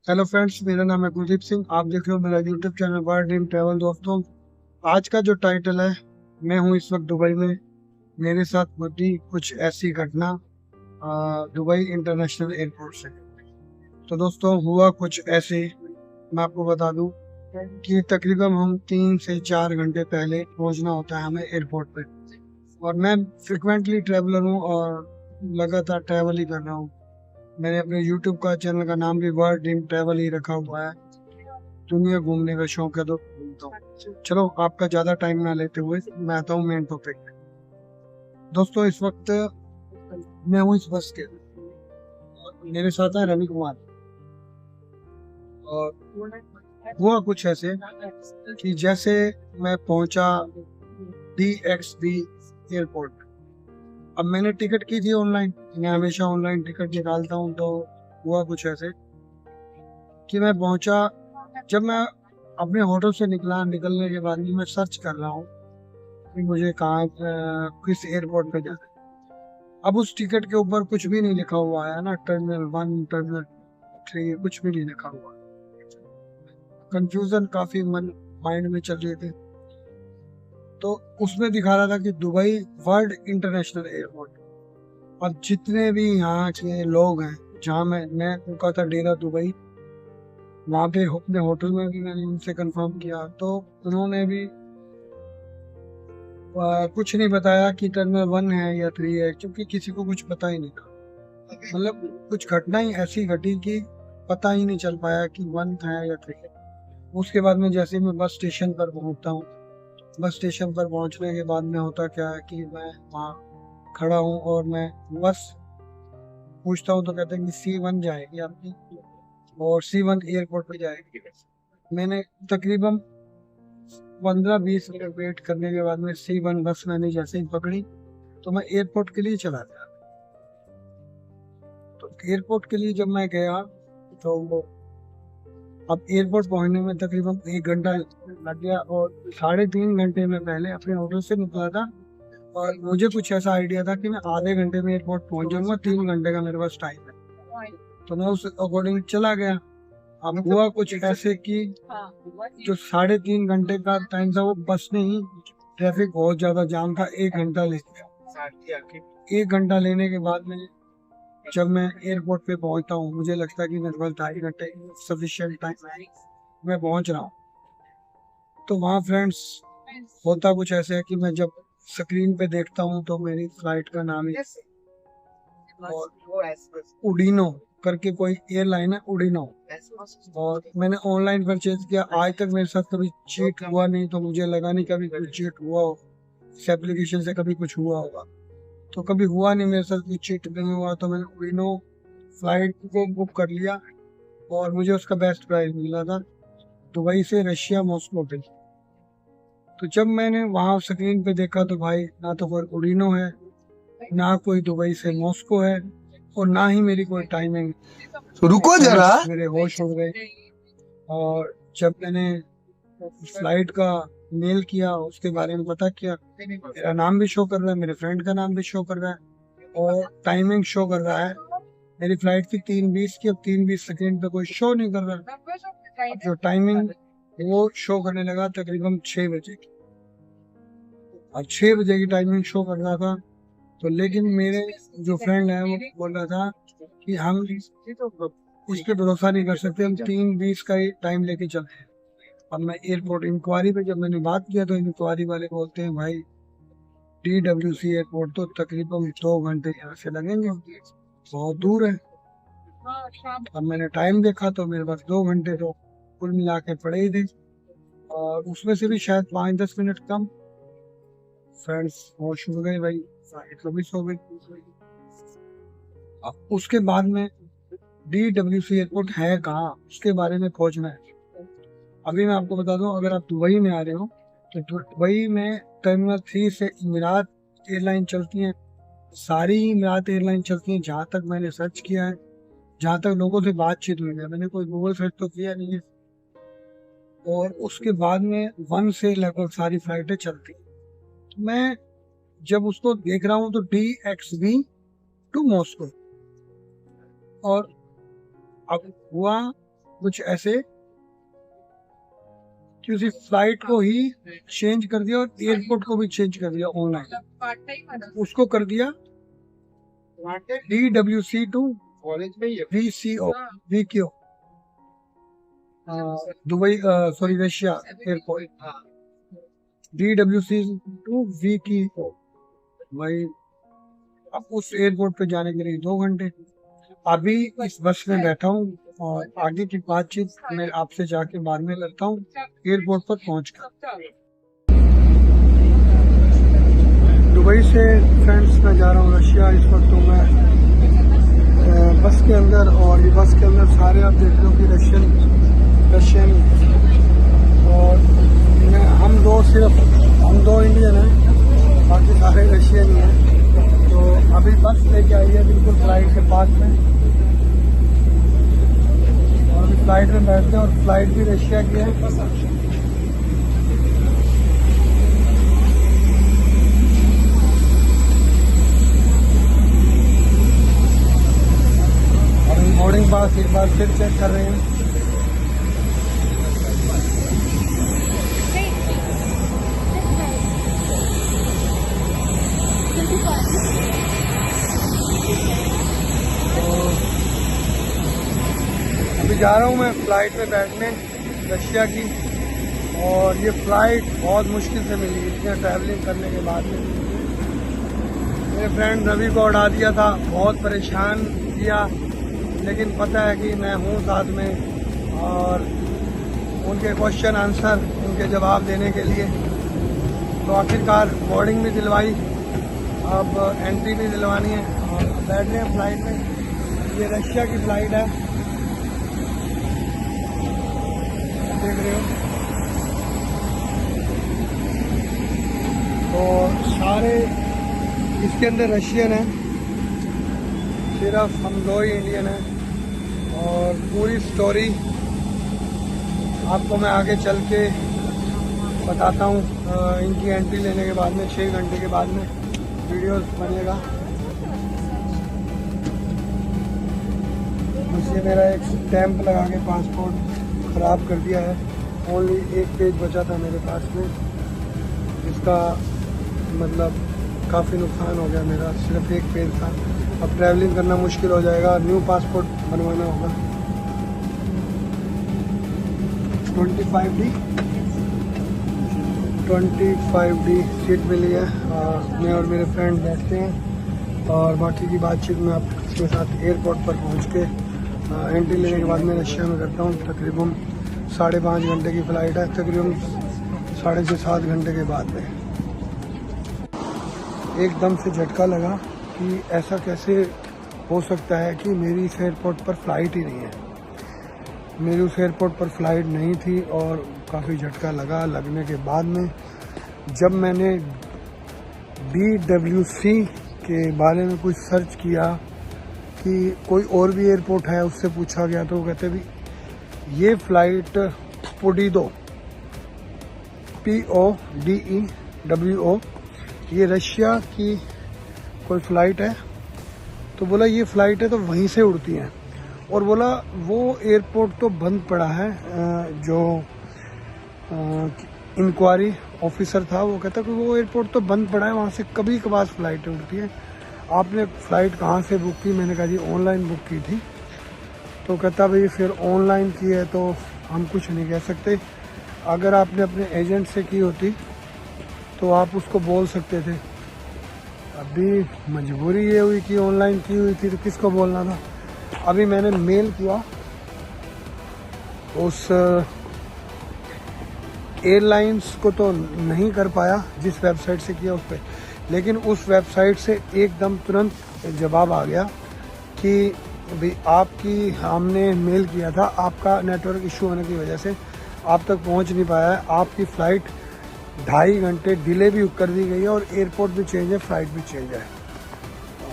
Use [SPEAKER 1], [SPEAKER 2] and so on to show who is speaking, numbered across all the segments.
[SPEAKER 1] Hello friends, मेरा नाम है कुलदीप सिंह। आप देख रहे हो मेरा YouTube channel world dream travel. दोस्तों, आज का जो टाइटल है, मैं हूँ इस वक्त दुबई में। मेरे साथ घटी कुछ ऐसी घटना दुबई इंटरनेशनल एयरपोर्ट से। तो दोस्तों, हुआ कुछ ऐसे, मैं आपको बता दूं कि तकरीबन हम 3 से 4 घंटे पहले पहुंचना होता है हमें एयरपोर्ट पे। और मैं फ्रिक्वेंटली ट्रैवलर हूँ और लगातार ट्रैवल ही कर रहा हूँ। मैंने अपने यूट्यूब का चैनल का नाम भी वर्ल्ड ड्रीम ट्रैवल ही रखा हुआ है। दुनिया घूमने का शौक है तो घूमता हूँ। चलो, आपका ज्यादा टाइम ना लेते हुए मैं आता हूँ मेन टॉपिक। दोस्तों, इस वक्त मैं हूँ इस बस के, मेरे साथ है रवि कुमार। और हुआ कुछ ऐसे कि जैसे मैं पहुंचा DXB एयरपोर्ट। अब मैंने टिकट की थी ऑनलाइन, मैं हमेशा ऑनलाइन टिकट निकालता हूँ। तो हुआ कुछ ऐसे कि मैं पहुंचा। जब मैं अपने होटल से निकलने के बाद भी मैं सर्च कर रहा हूँ कि मुझे कहाँ किस एयरपोर्ट पे जाना है। अब उस टिकट के ऊपर कुछ भी नहीं लिखा हुआ है ना, टर्मिनल 1 टर्मिनल 3 कुछ भी नहीं लिखा हुआ। कंफ्यूजन काफी माइंड में चल रही थी। तो उसमें दिखा रहा था कि दुबई वर्ल्ड इंटरनेशनल एयरपोर्ट। अब जितने भी यहाँ के लोग हैं, जहाँ मैं रुका था डेरा दुबई, वहाँ पे अपने होटल में भी मैंने उनसे कंफर्म किया तो उन्होंने भी कुछ नहीं बताया कि टर्मिनल 1 है या 3 है, क्योंकि किसी को कुछ पता ही नहीं था। मतलब कुछ घटनाएं ऐसी घटी कि पता ही नहीं चल पाया कि 1 है या 3 है। उसके बाद में जैसे मैं बस स्टेशन पर पहुंचता हूँ, बस स्टेशन पर पहुंचने के बाद में होता क्या है कि मैं वहाँ खड़ा हूँ और मैं बस पूछता हूँ तो कहते हैं कि C1 जाएगी आपकी, और C1 एयरपोर्ट पे जाएगी। मैंने तकरीबन 15-20 मिनट वेट करने के बाद में C1 बस मैंने जैसे ही पकड़ी तो मैं एयरपोर्ट के लिए चला गया। तो एयरपोर्ट के लिए जब मैं गया तो अब एयरपोर्ट पहुंचने में तकरीबन 1 घंटा लग गया, और 3.5 घंटे में पहले अपने होटल से निकला था। और मुझे कुछ ऐसा आइडिया था कि मैं आधे घंटे में एयरपोर्ट पहुंच जाऊंगा, 3 घंटे का मेरे पास टाइम है। तो मैं उस अकॉर्डिंग चला गया। अब हुआ कुछ ऐसे कि जो 3.5 घंटे का टाइम था वो बस में ही ट्रैफिक बहुत ज्यादा जाम था, 1 घंटा ले गया। 1 घंटा लेने के बाद में जब मैं एयरपोर्ट पे पहुंचता हूँ, मुझे लगता है कि मेरे पास 2.5 घंटे सफिशिएंट टाइम है, मैं पहुंच रहा हूँ। तो वहाँ फ्रेंड्स होता कुछ ऐसा है कि मैं जब स्क्रीन पे देखता हूँ तो मेरी फ्लाइट का नाम है और उडीनो करके कोई एयरलाइन है, उडीनो। और मैंने ऑनलाइन परचेज किया। आज तक मेरे साथ कभी चीट हुआ नहीं, तो मुझे लगा नहीं कभी कुछ चीट हुआ हो, इस एप्लीकेशन से कभी कुछ हुआ होगा। तो कभी हुआ नहीं मेरे साथ, कुछ चीट नहीं हुआ। तो मैंने उडीनो फ्लाइट को बुक कर लिया और मुझे उसका बेस्ट प्राइस मिला था, दुबई से रशिया मॉस्को के। तो जब मैंने वहाँ स्क्रीन पे देखा तो भाई, ना तो कोई उडीनो है, ना कोई दुबई से मॉस्को है, और ना ही मेरी कोई टाइमिंग।
[SPEAKER 2] रुको जरा।
[SPEAKER 1] मेरे होश उड़ गए। और जब मैंने फ्लाइट का मेल किया, उसके बारे में पता किया, मेरा नाम भी शो कर रहा है, मेरे फ्रेंड का नाम भी शो कर रहा है, और टाइमिंग शो कर रहा है। मेरी फ्लाइट थी 3:20 की, अब 3:20 पे कोई शो नहीं कर रहा। अब जो टाइमिंग वो शो करने लगा तकरीबन 6 बजे की। अब 6 बजे की टाइमिंग शो कर रहा था। तो लेकिन मेरे जो फ्रेंड है वो बोल रहा था कि हम इस पे भरोसा नहीं कर सकते, हम 3:20 का ही टाइम लेके चलते हैं। अब मैं एयरपोर्ट इंक्वायरी पे जब मैंने बात किया तो इंक्वायरी वाले बोलते हैं भाई, DWC एयरपोर्ट तो तकरीबन 2 घंटे यहाँ से लगेंगे, बहुत दूर है। अब मैंने टाइम देखा तो मेरे पास 2 घंटे तो कुल मिला के पड़े ही थे, और उसमें से भी शायद 5-10 मिनट कम। फ्रेंड्स होश उड़ गए भाई, फ्लाइट तो मिस हो गई। अब उसके बाद में DWC एयरपोर्ट है कहाँ, उसके बारे में खोजना है। अभी मैं आपको बता दूं, अगर आप दुबई में आ रहे हो तो दुबई में टर्मिनल 3 से इमिरात एयरलाइन चलती हैं। सारी इमिरात एयरलाइन चलती हैं, जहाँ तक मैंने सर्च किया है, जहाँ तक लोगों से बातचीत हुई है, मैंने कोई गूगल सर्च तो किया नहीं है। और उसके बाद में 1 से लगभग सारी फ्लाइटें चलती हैं। तो मैं जब उसको देख रहा हूँ तो DXB टू मॉस्को। और अब हुआ कुछ ऐसे कि उसी फ्लाइट को ही चेंज कर दिया और एयरपोर्ट को भी चेंज कर दिया ऑनलाइन। उसको कर दिया DWC to VCO VQ Dubai sorry Russia airport DWC to VQ भाई। अब उस एयरपोर्ट पे जाने के लिए 2 घंटे। अभी इस बस में बैठा हूँ और आगे की बातचीत मैं आपसे जाके बाद में करता हूँ एयरपोर्ट पर पहुँचकर। दुबई से फ्रेंड्स मैं जा रहा हूँ रशिया। इस वक्त तो मैं बस के अंदर, और ये बस के अंदर सारे आप देख रहे हो कि रशियन और हम दो इंडियन हैं, बाकी सारे रशियन ही हैं। तो अभी बस लेके आई है बिल्कुल फ्लाइट के पास में, और अभी फ्लाइट में बैठते हैं और फ्लाइट भी रशिया की है। अभी बोर्डिंग पास एक बार फिर चेक कर रहे हैं। अभी जा रहा हूँ मैं फ्लाइट में बैठने रशिया की, और ये फ्लाइट बहुत मुश्किल से मिली इतने ट्रैवलिंग करने के बाद में। मेरे फ्रेंड रवि को उड़ा दिया था, बहुत परेशान किया, लेकिन पता है कि मैं हूँ साथ में, और उनके क्वेश्चन आंसर, उनके जवाब देने के लिए तो आखिरकार बोर्डिंग भी दिलवाई, अब एंट्री भी दिलवानी है और बैठ रहे हैं फ्लाइट में। ये रशिया की फ्लाइट है, देख रहे हो। और सारे इसके अंदर रशियन है, सिर्फ हम 2 ही इंडियन हैं। और पूरी स्टोरी आपको मैं आगे चल के बताता हूँ। इनकी एंट्री लेने के बाद में 6 घंटे के बाद में वीडियोस बनेगा। मुझे मेरा एक स्टैंप लगा के पासपोर्ट ख़राब कर दिया है। ओनली 1 पेज बचा था मेरे पास में, जिसका मतलब काफ़ी नुकसान हो गया मेरा। सिर्फ 1 पेज था, अब ट्रैवलिंग करना मुश्किल हो जाएगा, न्यू पासपोर्ट बनवाना होगा। 25D सीट मिली है। मैं और मेरे फ्रेंड बैठते हैं, और बाकी की बातचीत मैं आपके साथ एयरपोर्ट पर पहुंच के एंट्री लेने के बाद मैं रशिया में करता हूँ। तकरीबन 5.5 घंटे की फ़्लाइट है, तकरीबन 6.5-7 घंटे के बाद में। एकदम से झटका लगा कि ऐसा कैसे हो सकता है कि मेरी इस एयरपोर्ट पर फ़्लाइट ही नहीं है। मेरी उस एयरपोर्ट पर फ़्लाइट नहीं थी, और काफ़ी झटका लगा। लगने के बाद में जब मैंने DWC के बारे में कुछ सर्च किया कि कोई और भी एयरपोर्ट है, उससे पूछा गया तो वो कहते भी ये फ़्लाइट पोडीदो PODEWO ये रशिया की कोई फ़्लाइट है। तो बोला ये फ़्लाइट है तो वहीं से उड़ती हैं, और बोला वो एयरपोर्ट तो बंद पड़ा है। जो इंक्वायरी ऑफिसर था वो कहता कि वो एयरपोर्ट तो बंद पड़ा है, वहाँ से कभी कभार फ़्लाइटें उड़ती हैं। आपने फ़्लाइट कहाँ से बुक की? मैंने कहा जी ऑनलाइन बुक की थी। तो कहता भाई फिर ऑनलाइन की है तो हम कुछ नहीं कह सकते, अगर आपने अपने एजेंट से की होती तो आप उसको बोल सकते थे। अभी मजबूरी ये हुई कि ऑनलाइन की हुई थी तो किसको बोलना था। अभी मैंने मेल किया उस एयरलाइंस को, तो नहीं कर पाया जिस वेबसाइट से किया उस पर, लेकिन उस वेबसाइट से एकदम तुरंत जवाब आ गया कि भाई आपकी हमने मेल किया था, आपका नेटवर्क इशू होने की वजह से आप तक पहुंच नहीं पाया है, आपकी फ़्लाइट 2.5 घंटे डिले भी कर दी गई है, और एयरपोर्ट भी चेंज है, फ़्लाइट भी चेंज है।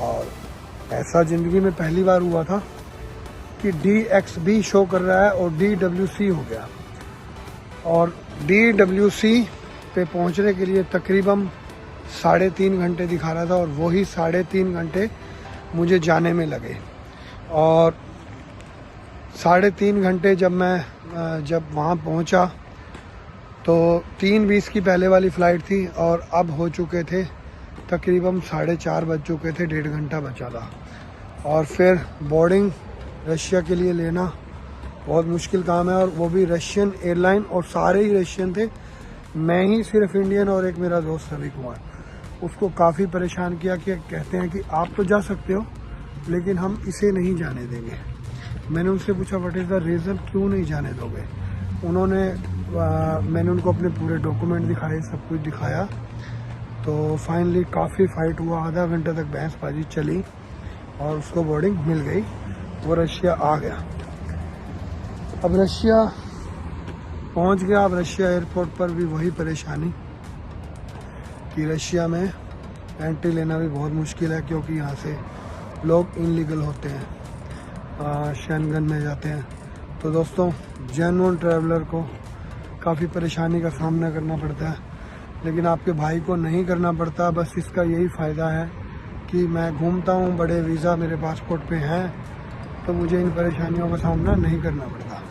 [SPEAKER 1] और ऐसा ज़िंदगी में पहली बार हुआ था कि DXB शो कर रहा है और DWC हो गया। और DWC पे पहुंचने के लिए तकरीबन 3.5 घंटे दिखा रहा था, और वही 3.5 घंटे मुझे जाने में लगे। और 3.5 घंटे जब वहाँ पहुँचा तो 3:20 की पहले वाली फ़्लाइट थी और अब हो चुके थे तकरीबन 4:30 बज चुके थे, 1.5 घंटा बचा था। और फिर बोर्डिंग रशिया के लिए लेना बहुत मुश्किल काम है, और वो भी रशियन एयरलाइन, और सारे ही रशियन थे, मैं ही सिर्फ इंडियन और एक मेरा दोस्त रवि कुमार। उसको काफ़ी परेशान किया कि कहते हैं कि आप तो जा सकते हो लेकिन हम इसे नहीं जाने देंगे। मैंने उनसे पूछा व्हाट इज़ द रीज़न, क्यों नहीं जाने दोगे? मैंने उनको अपने पूरे डॉक्यूमेंट दिखाए, सब कुछ दिखाया। तो फाइनली काफ़ी फ़ाइट हुआ, आधा घंटे तक बहसबाजी चली और उसको बोर्डिंग मिल गई, वो रशिया आ गया। अब रशिया पहुंच गया। अब रशिया एयरपोर्ट पर भी वही परेशानी कि रशिया में एंट्री लेना भी बहुत मुश्किल है, क्योंकि यहाँ से लोग इनलीगल होते हैं, शेंगन में जाते हैं। तो दोस्तों, जेन्युइन ट्रैवलर को काफ़ी परेशानी का सामना करना पड़ता है, लेकिन आपके भाई को नहीं करना पड़ता। बस इसका यही फ़ायदा है कि मैं घूमता हूँ, बड़े वीज़ा मेरे पासपोर्ट पे हैं, तो मुझे इन परेशानियों का सामना नहीं करना पड़ता।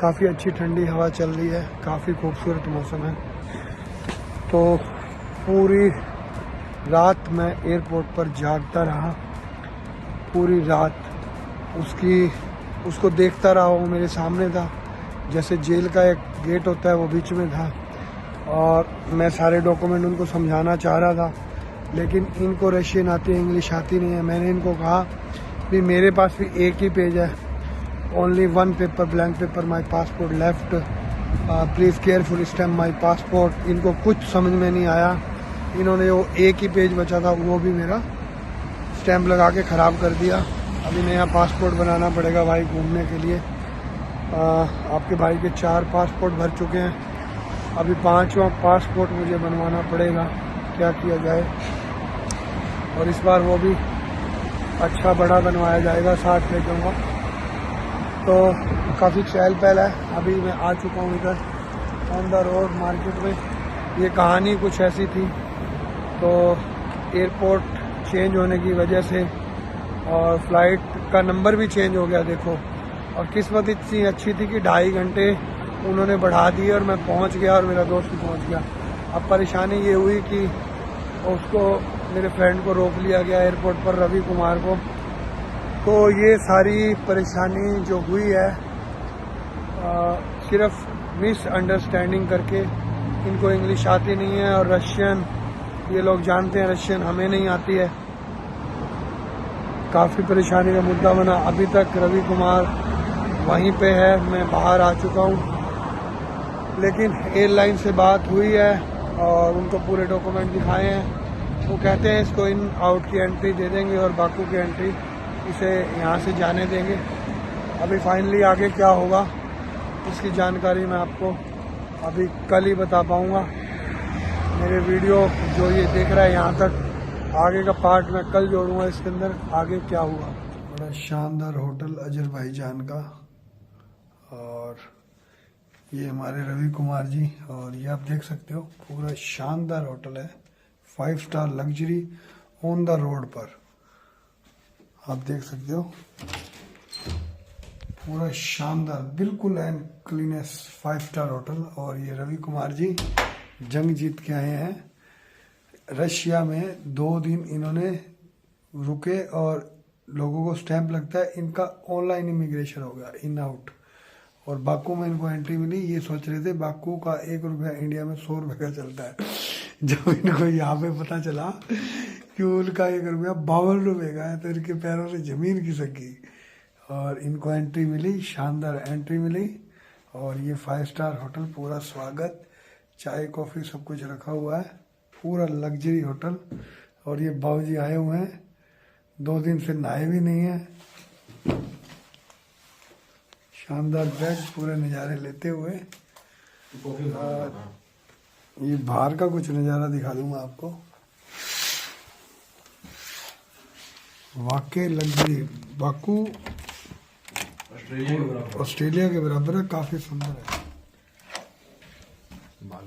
[SPEAKER 1] काफ़ी अच्छी ठंडी हवा चल रही है, काफ़ी खूबसूरत मौसम है। तो पूरी रात मैं एयरपोर्ट पर जागता रहा, पूरी रात उसको देखता रहा। वो मेरे सामने था, जैसे जेल का एक गेट होता है वो बीच में था, और मैं सारे डॉक्यूमेंट उनको समझाना चाह रहा था, लेकिन इनको रशियन आती है, इंग्लिश आती नहीं है। मैंने इनको कहा भी मेरे पास भी एक ही पेज है, only 1 paper, blank paper, my passport left, please careful stamp my passport. इनको कुछ समझ में नहीं आया। इन्होंने वो एक ही पेज बचा था, वो भी मेरा स्टैम्प लगा के ख़राब कर दिया। अभी नया पासपोर्ट बनाना पड़ेगा भाई घूमने के लिए। आपके भाई के 4 पासपोर्ट भर चुके हैं, अभी 5वां पासपोर्ट मुझे बनवाना पड़ेगा, क्या किया जाए। और इस बार वो भी अच्छा बड़ा बनवाया जाएगा, 60 ले जाऊँगा। तो काफ़ी चहल पहल है। अभी मैं आ चुका हूँ इधर ऑन द रोड मार्केट में। ये कहानी कुछ ऐसी थी, तो एयरपोर्ट चेंज होने की वजह से और फ्लाइट का नंबर भी चेंज हो गया देखो, और किस्मत इतनी अच्छी थी कि 2.5 घंटे उन्होंने बढ़ा दिए और मैं पहुंच गया और मेरा दोस्त भी पहुंच गया। अब परेशानी ये हुई कि उसको, मेरे फ्रेंड को रोक लिया गया एयरपोर्ट पर, रवि कुमार को। तो ये सारी परेशानी जो हुई है सिर्फ मिसअंडरस्टैंडिंग करके, इनको इंग्लिश आती नहीं है और रशियन, ये लोग जानते हैं रशियन हमें नहीं आती है, काफ़ी परेशानी का मुद्दा बना। अभी तक रवि कुमार वहीं पे है, मैं बाहर आ चुका हूँ, लेकिन एयरलाइन से बात हुई है और उनको पूरे डॉक्यूमेंट दिखाए हैं। वो कहते हैं इसको इन आउट की एंट्री दे देंगे और बाकू की एंट्री, इसे यहाँ से जाने देंगे। अभी फाइनली आगे क्या होगा इसकी जानकारी मैं आपको अभी कल ही बता पाऊँगा। मेरे वीडियो जो ये देख रहा है यहाँ तक, आगे का पार्ट मैं कल जोड़ूंगा इसके अंदर, आगे क्या हुआ। बड़ा शानदार होटल अजरबैजान का, और ये हमारे रवि कुमार जी, और ये आप देख सकते हो पूरा शानदार होटल है, 5 star luxury on the road पर, आप देख सकते हो पूरा शानदार, बिल्कुल एंड क्लीनेस 5 स्टार होटल। और ये रवि कुमार जी जंग जीत के आए हैं रशिया में। 2 दिन इन्होंने रुके और लोगों को स्टैंप लगता है, इनका ऑनलाइन इमिग्रेशन हो गया, इन आउट। और बाकू में इनको एंट्री मिली। ये सोच रहे थे बाकू का 1 रुपया इंडिया में 100 रुपये का चलता है। जब इनको यहाँ पे पता चला कि उनका 1 रुपया 52 रुपये का है, तो इनके पैरों से जमीन खिसक गई और इनको एंट्री मिली, शानदार एंट्री मिली। और ये 5 स्टार होटल, पूरा स्वागत, चाय कॉफ़ी सब कुछ रखा हुआ है, पूरा लग्जरी होटल। और ये बाबूजी आए हुए हैं, 2 दिन से नहाए भी नहीं है, शानदार बेड, पूरे नज़ारे लेते हुए। ये बाहर का कुछ नज़ारा दिखा दूंगा आपको, वाकई लग्जरी। बाकू ऑस्ट्रेलिया के बराबर है, काफ़ी सुंदर है।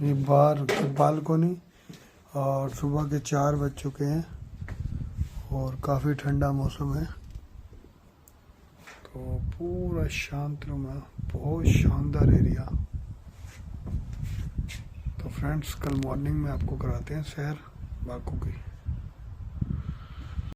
[SPEAKER 1] ये बाहर बालकोनी, और सुबह के 4 बज चुके हैं और काफ़ी ठंडा मौसम है। तो
[SPEAKER 2] तो पूरा शांत रूम है, बहुत शानदार एरिया। तो फ्रेंड्स कल मॉर्निंग में आपको कराते हैं सैर बाकू की।